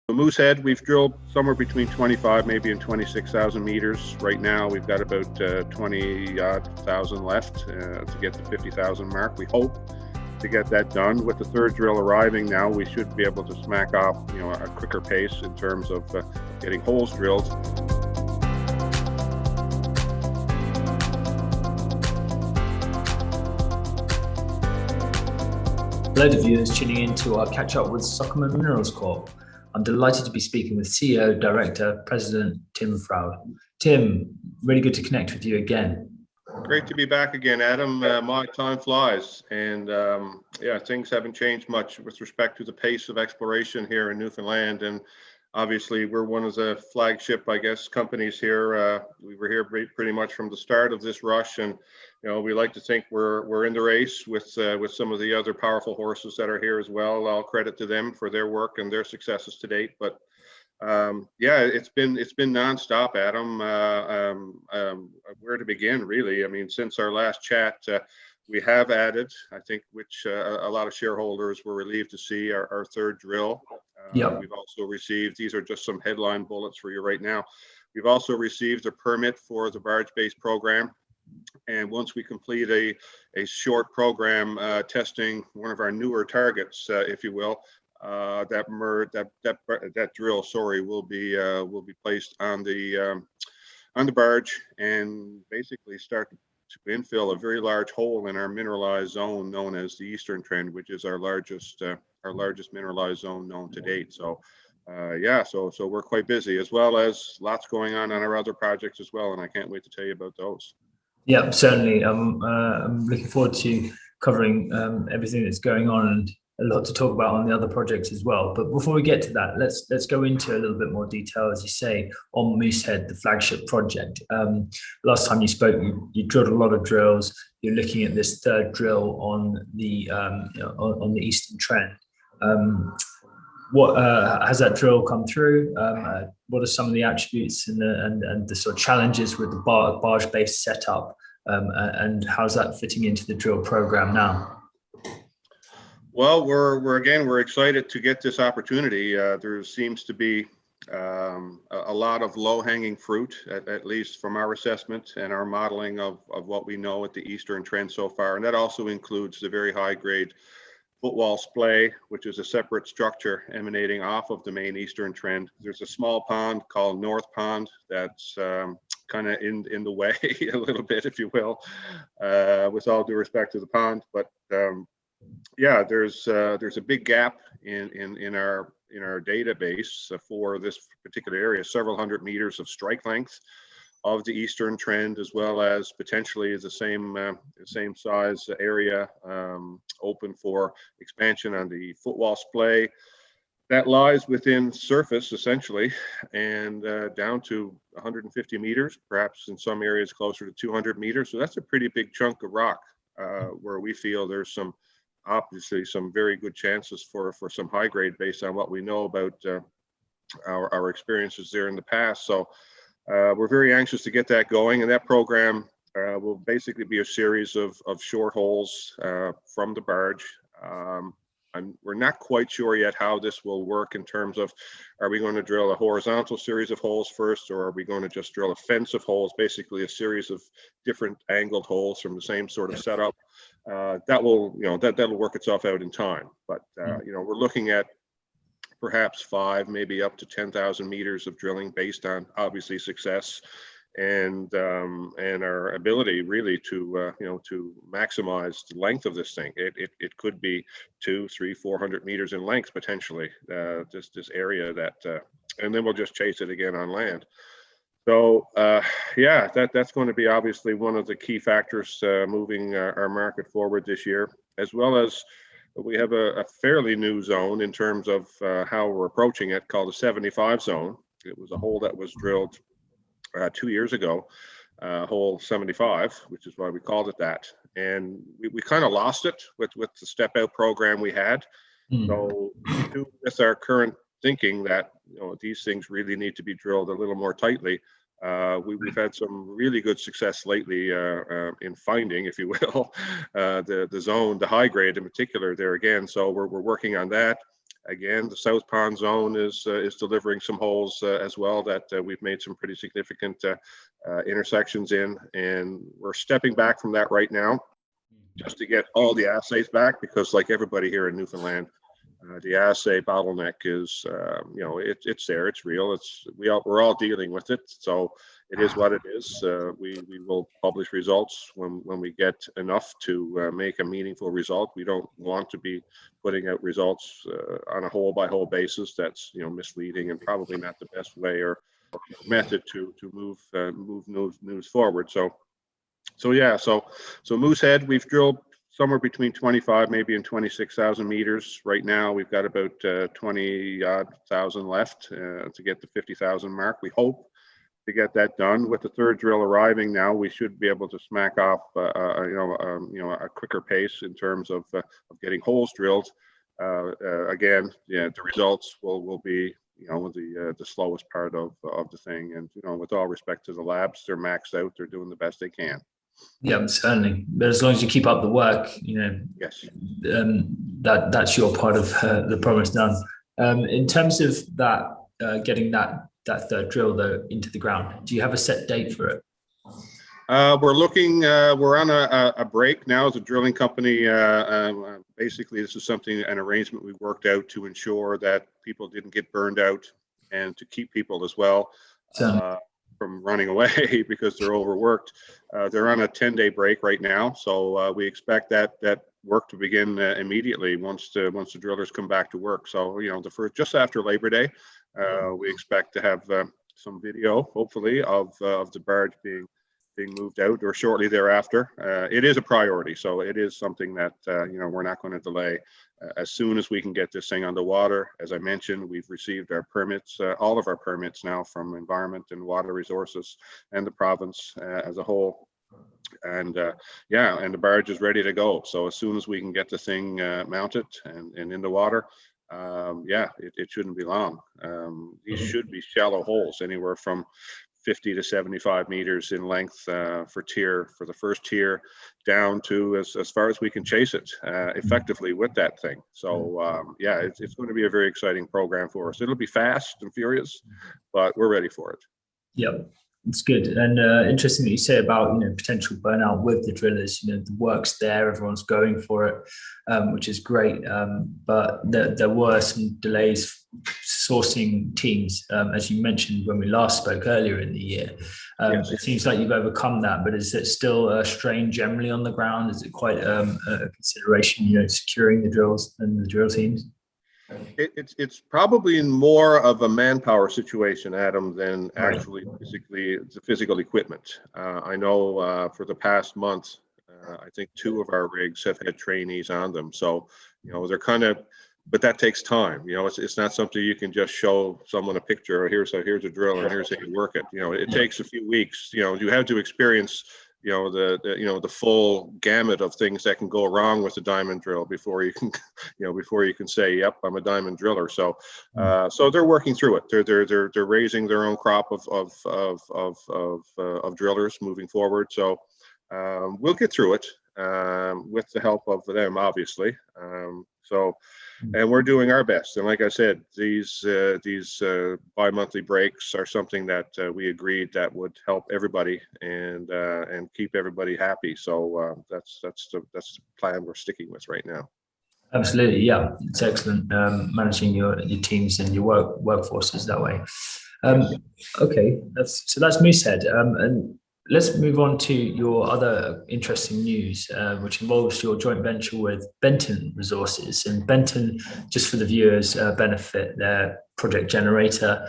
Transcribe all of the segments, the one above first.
The Moosehead, we've drilled somewhere between 25 maybe and 26,000 meters. Right now we've got about 20,000 left to get the 50,000 mark. We hope to get that done. With the third drill arriving now, we should be able to smack off a quicker pace in terms of getting holes drilled. Hello to viewers tuning in to our catch up with Sokoman Minerals Corp. I'm delighted to be speaking with CEO, Director, President Tim Froude. Tim, really good to connect with you again. Great to be back again, Adam. My time flies, and things haven't changed much with respect to the pace of exploration here in Newfoundland. And obviously, we're one of the flagship, companies here. We were here pretty much from the start of this rush, and we like to think we're in the race with some of the other powerful horses that are here as well. All credit to them for their work and their successes to date. But it's been nonstop, Adam. Where to begin, really? I mean, since our last chat, we have added, I think, which a lot of shareholders were relieved to see, our third drill. We've also received, these are just some headline bullets for you right now. We've also received a permit for the barge-based program. And once we complete a short program testing one of our newer targets, if you will, that drill, will be placed on the barge and basically start to infill a very large hole in our mineralized zone known as the Eastern Trend, which is our largest mineralized zone known to date. So so we're quite busy, as well as lots going on our other projects as well, and I can't wait to tell you about those. Yeah, certainly. I'm looking forward to covering everything that's going on, and a lot to talk about on the other projects as well. But before we get to that, let's go into a little bit more detail, as you say, on Moosehead, the flagship project. Last time you spoke, you drilled a lot of drills. You're looking at this third drill on the Eastern Trend. What has that drill come through? What are some of the attributes and the sort of challenges with the barge-based setup, and how's that fitting into the drill program now? Well, we're excited to get this opportunity. There seems to be a lot of low-hanging fruit, at least from our assessment and our modeling of what we know at the Eastern Trend so far, and that also includes the very high-grade footwall splay, which is a separate structure emanating off of the main Eastern Trend. There's a small pond called North Pond that's kind of in the way a little bit, if you will, with all due respect to the pond. But there's a big gap in our database for this particular area, several hundred meters of strike length of the Eastern Trend, as well as potentially the same size area open for expansion on the footwall splay that lies within surface, essentially, and down to 150 meters, perhaps in some areas closer to 200 meters. So that's a pretty big chunk of rock where we feel there's obviously some very good chances for some high grade based on what we know about our experiences there in the past. So we're very anxious to get that going, and that program will basically be a series of short holes from the barge. We're not quite sure yet how this will work in terms of, are we going to drill a horizontal series of holes first, or are we going to just drill a fence of holes, basically a series of different angled holes from the same sort of setup. That'll work itself out in time. But we're looking at perhaps 5, maybe up to 10,000 meters of drilling based on obviously success and our ability really to maximize the length of this thing. It could be 200, 300, 400 meters in length potentially, this area that, and then we'll just chase it again on land. So that's going to be obviously one of the key factors moving our market forward this year, as well as we have a fairly new zone in terms of how we're approaching it, called the 75 zone. It was a hole that was drilled 2 years ago, hole 75, which is why we called it that. And we kind of lost it with the step out program we had. So with our current thinking that these things really need to be drilled a little more tightly, we've had some really good success lately in finding, if you will, the zone, the high grade in particular there again. So we're working on that. Again, the South Pond zone is delivering some holes as well that we've made some pretty significant intersections in, and we're stepping back from that right now just to get all the assays back, because like everybody here in Newfoundland, the assay bottleneck is, it's there, it's real, we're all dealing with it. So it is what it is. We will publish results when we get enough to make a meaningful result. We don't want to be putting out results on a hole by hole basis. That's misleading and probably not the best way or method to move news forward. So Moosehead, we've drilled somewhere between 25 maybe and 26,000 meters. Right now we've got about 20,000 left to get the 50,000 mark. We hope to get that done. With the third drill arriving now, we should be able to smack off a quicker pace in terms of getting holes drilled. Again, the results will be the slowest part of the thing, and with all respect to the labs, they're maxed out, they're doing the best they can. Yeah, certainly. But as long as you keep up the work, yes, that's your part of the promise done. In terms of that, getting that third drill though into the ground, do you have a set date for it? We're looking. We're on a break now as a drilling company. Basically, this is an arrangement we worked out to ensure that people didn't get burned out, and to keep people as well from running away because they're overworked. They're on a 10-day break right now, so we expect that work to begin immediately once the drillers come back to work. So just after Labor Day, we expect to have some video, hopefully, of the barge being moved out, or shortly thereafter. It is a priority, so it is something that we're not going to delay. As soon as we can get this thing on the water, as I mentioned, we've received our permits, all of our permits now from Environment and Water Resources and the province as a whole. And and the barge is ready to go. So as soon as we can get the thing mounted and in the water, it shouldn't be long. These should be shallow holes, anywhere from 50 to 75 meters in length for the first tier, down to as far as we can chase it effectively with that thing. So it's going to be a very exciting program for us. It'll be fast and furious, but we're ready for it. Yep. It's good. And interesting that you say about potential burnout with the drillers. The work's there, everyone's going for it, which is great. But there were some delays sourcing teams, as you mentioned when we last spoke earlier in the year. Yes. It seems like you've overcome that, but is it still a strain generally on the ground? Is it quite a consideration, securing the drills and the drill teams? It's probably more of a manpower situation, Adam, than actually the physical equipment. I know for the past month, I think 2 of our rigs have had trainees on them. So, they're but that takes time. It's not something you can just show someone a picture, or here's a drill and here's how you work it. It takes a few weeks. You have to experience the full gamut of things that can go wrong with a diamond drill before you can say, yep, I'm a diamond driller. So so they're working through it. They're raising their own crop of drillers moving forward. So we'll get through it with the help of them, obviously. And we're doing our best. And like I said, these bi-monthly breaks are something that we agreed that would help everybody and keep everybody happy. So that's the plan we're sticking with right now. Absolutely, yeah, it's excellent managing your teams and your workforces that way. Okay, that's Moosehead, and let's move on to your other interesting news, which involves your joint venture with Benton Resources. And Benton, just for the viewers' benefit, their project generator.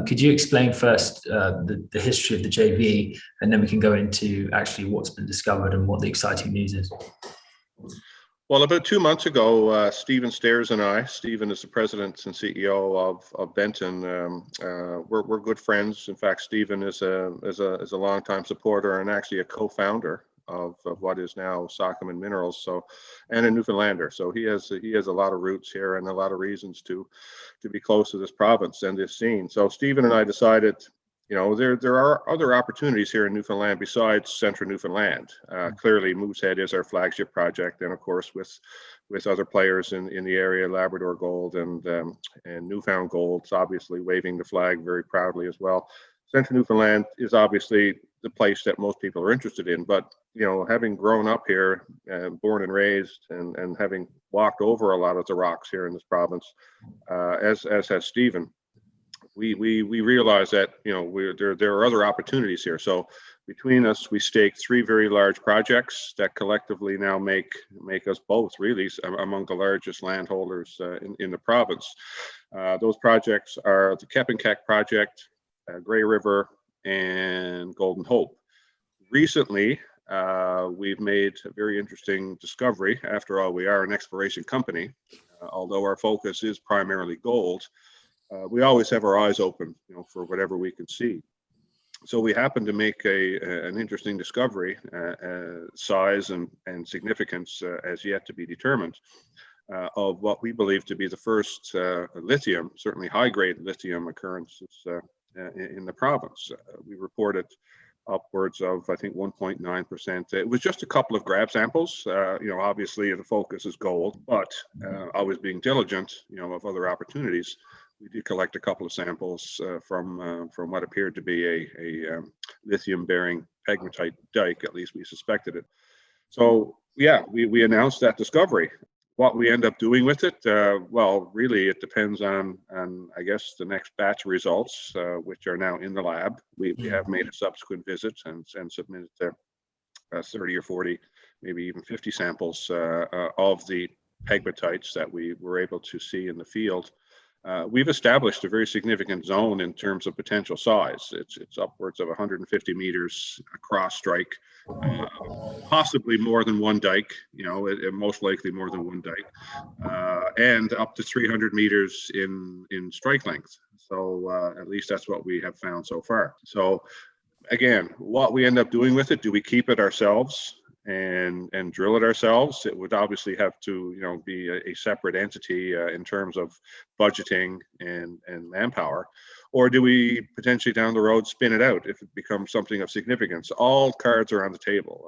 Could you explain first the history of the JV, and then we can go into actually what's been discovered and what the exciting news is? Well, about 2 months ago, Stephen Stairs and I, Stephen is the president and CEO of Benton. We're good friends. In fact, Stephen is a longtime supporter and actually a co-founder of what is now Sokoman Minerals. So, and a Newfoundlander. So he has a lot of roots here and a lot of reasons to be close to this province and this scene. So Stephen and I decided, there are other opportunities here in Newfoundland besides central Newfoundland. Clearly, Moosehead is our flagship project, and of course, with other players in the area, Labrador Gold and Newfound Gold, obviously waving the flag very proudly as well. Central Newfoundland is obviously the place that most people are interested in, but having grown up here, born and raised, and having walked over a lot of the rocks here in this province, as has Stephen, we realize that there are other opportunities here. So between us, we staked 3 very large projects that collectively now make us both really among the largest landholders in the province. Those projects are the Kepinkeck project, Grey River, and Golden Hope. Recently, we've made a very interesting discovery. After all, we are an exploration company. Although our focus is primarily gold, we always have our eyes open, for whatever we can see. So we happen to make an interesting discovery, size and significance as yet to be determined, of what we believe to be the first lithium, certainly high-grade lithium occurrences in the province. We reported upwards of, I think, 1.9%. It was just a couple of grab samples. Obviously the focus is gold, but always being diligent, of other opportunities. We did collect a couple of samples from what appeared to be a lithium-bearing pegmatite dike. At least we suspected it. So yeah, we announced that discovery. What we end up doing with it, well, really, it depends on I guess the next batch of results, which are now in the lab. We have made a subsequent visit and submitted 30 or 40, maybe even 50 samples of the pegmatites that we were able to see in the field. We've established a very significant zone in terms of potential size. It's upwards of 150 meters across strike, possibly more than one dike, most likely more than one dike, and up to 300 meters in strike length. So at least that's what we have found so far. So again, what we end up doing with it, do we keep it ourselves and drill it ourselves? It would obviously have to be a separate entity in terms of budgeting and manpower, or do we potentially down the road spin it out if it becomes something of significance? All cards are on the table.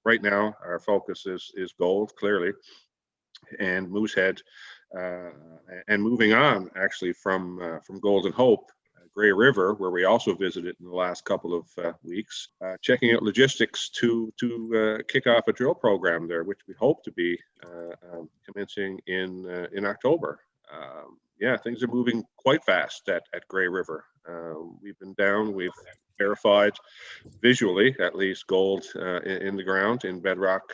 Right now our focus is gold, clearly, and Moosehead, and moving on actually from Golden Hope, Grey River, where we also visited in the last couple of weeks, checking out logistics to kick off a drill program there, which we hope to be commencing in October. Yeah, things are moving quite fast at Grey River. We've been down, we've verified visually, at least, gold in the ground, in bedrock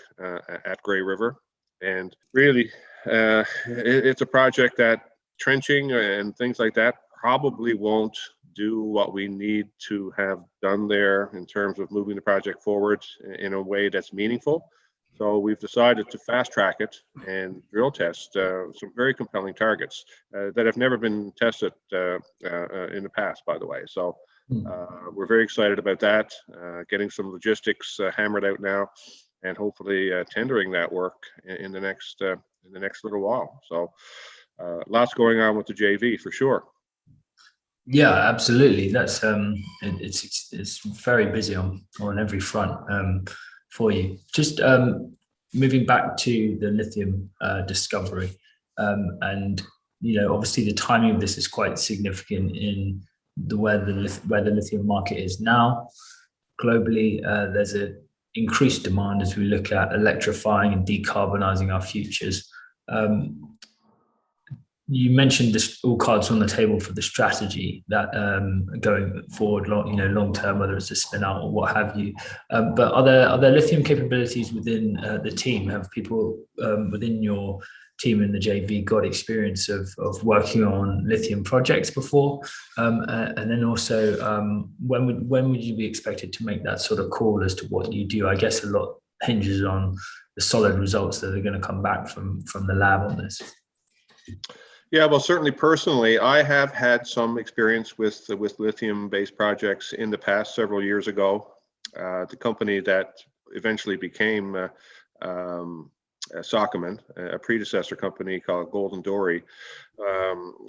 at Grey River. And really, it's a project that trenching and things like that probably won't do what we need to have done there in terms of moving the project forward in a way that's meaningful. So we've decided to fast track it and drill test some very compelling targets that have never been tested in the past, by the way. So we're very excited about that, getting some logistics hammered out now, and hopefully tendering that work in the next little while. So lots going on with the JV for sure. Yeah, absolutely. That's it's very busy on every front for you. Just moving back to the lithium discovery, and obviously the timing of this is quite significant in where the lithium market is now globally. There's a increased demand as we look at electrifying and decarbonizing our futures. You mentioned this, all cards on the table for the strategy that going forward, long term, whether it's a spin out or what have you. But are there lithium capabilities within the team? Have people within your team in the JV got experience of working on lithium projects before? And then also, when would you be expected to make that sort of call as to what you do? I guess a lot hinges on the solid results that are going to come back from the lab on this. Yeah, well, certainly personally, I have had some experience with lithium-based projects in the past. Several years ago, the company that eventually became Sokoman, a predecessor company called Golden Dory,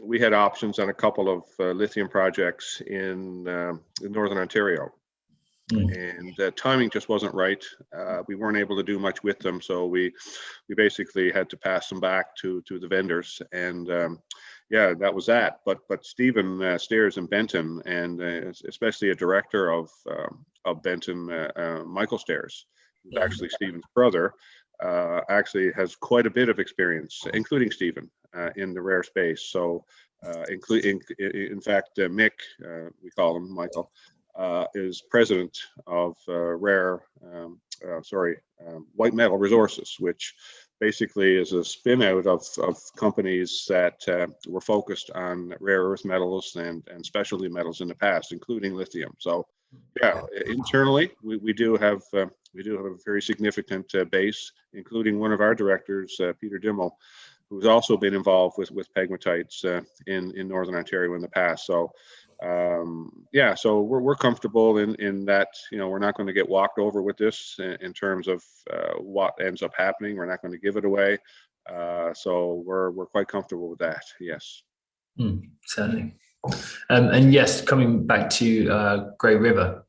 we had options on a couple of lithium projects in Northern Ontario. And timing just wasn't right. We weren't able to do much with them, so we basically had to pass them back to the vendors. And yeah, that was that. But Stephen Stairs in Benton, and especially a director of Benton, Michael Stairs, who's actually Stephen's brother, actually has quite a bit of experience, including Stephen, in the rare space. So, in fact, Mick, we call him Michael, is president of White Metal Resources, which basically is a spin out of companies that were focused on rare earth metals and specialty metals in the past, including lithium. So yeah, internally we do have a very significant base, including one of our directors, Peter Dimmel, who's also been involved with pegmatites in Northern Ontario in the past. So yeah, so we're comfortable in that, you know, we're not going to get walked over with this in terms of what ends up happening. We're not going to give it away. So we're quite comfortable with that. Yes. Certainly. And yes, coming back to Grey River,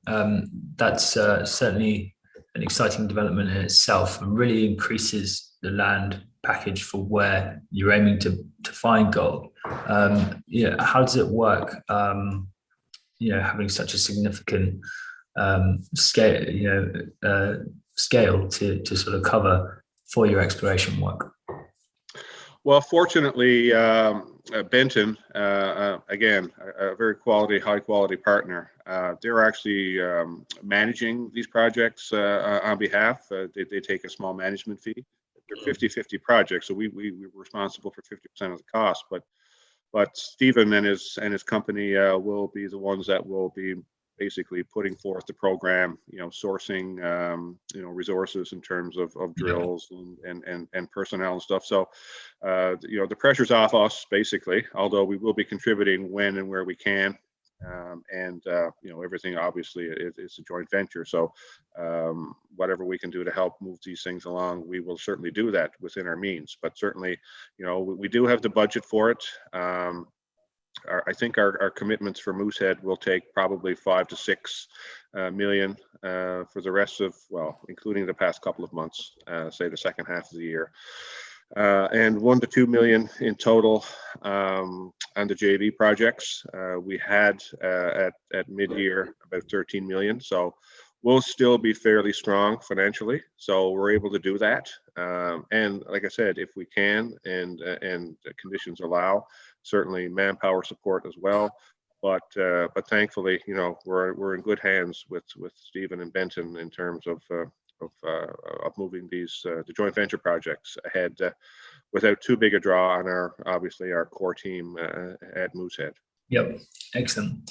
that's certainly an exciting development in itself, and really increases the land package for where you're aiming to find gold. Yeah, how does it work? You know, having such a significant scale, scale to sort of cover for your exploration work. Well, fortunately, Benton, again, a very high quality partner. They're actually managing these projects on behalf. They take a small management fee. They're 50-50 projects, so we were responsible for 50% of the cost. But Stephen and his company will be the ones that will be basically putting forth the program, you know, sourcing, you know, resources in terms of drills and personnel and stuff. So, you know, the pressure's off us basically, although we will be contributing when and where we can. You know, everything obviously is a joint venture. So whatever we can do to help move these things along, we will certainly do that within our means. But certainly, you know, we do have the budget for it. I think our commitments for Moosehead will take probably 5 to 6 million for the rest of, well, including the past couple of months, say the second half of the year. And 1 to 2 million in total on the JV projects. We had at mid-year about 13 million. So we'll still be fairly strong financially. So we're able to do that. And like I said, if we can and the conditions allow, certainly manpower support as well. But thankfully, you know, we're in good hands with Stephen and Benton in terms of moving these the joint venture projects ahead without too big a draw on our core team at Moosehead. Yep, excellent.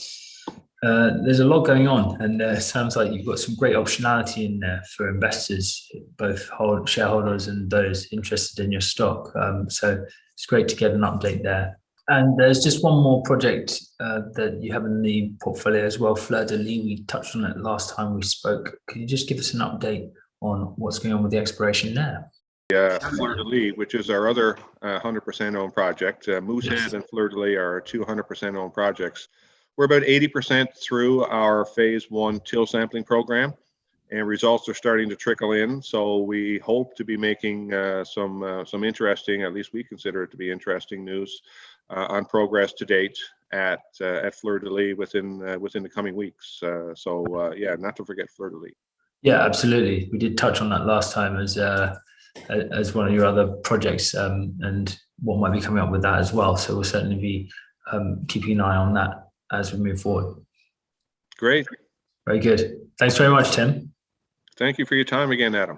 There's a lot going on, and it sounds like you've got some great optionality in there for investors, both shareholders and those interested in your stock. So it's great to get an update there. And there's just one more project that you have in the portfolio as well, Fleur de Lys. We touched on it last time we spoke. Could you just give us an update on what's going on with the exploration there? Yeah, Fleur de Lys, which is our other 100% owned project. Moosehead and Fleur de Lys are 200% owned projects. We're about 80% through our phase 1 till sampling program, and results are starting to trickle in. So we hope to be making some interesting, at least we consider it to be interesting news on progress to date at Fleur de Lys within the coming weeks. So yeah, not to forget Fleur de Lys. Yeah, absolutely. We did touch on that last time as one of your other projects, and what might be coming up with that as well. So we'll certainly be keeping an eye on that as we move forward. Great. Very good. Thanks very much, Tim. Thank you for your time again, Adam.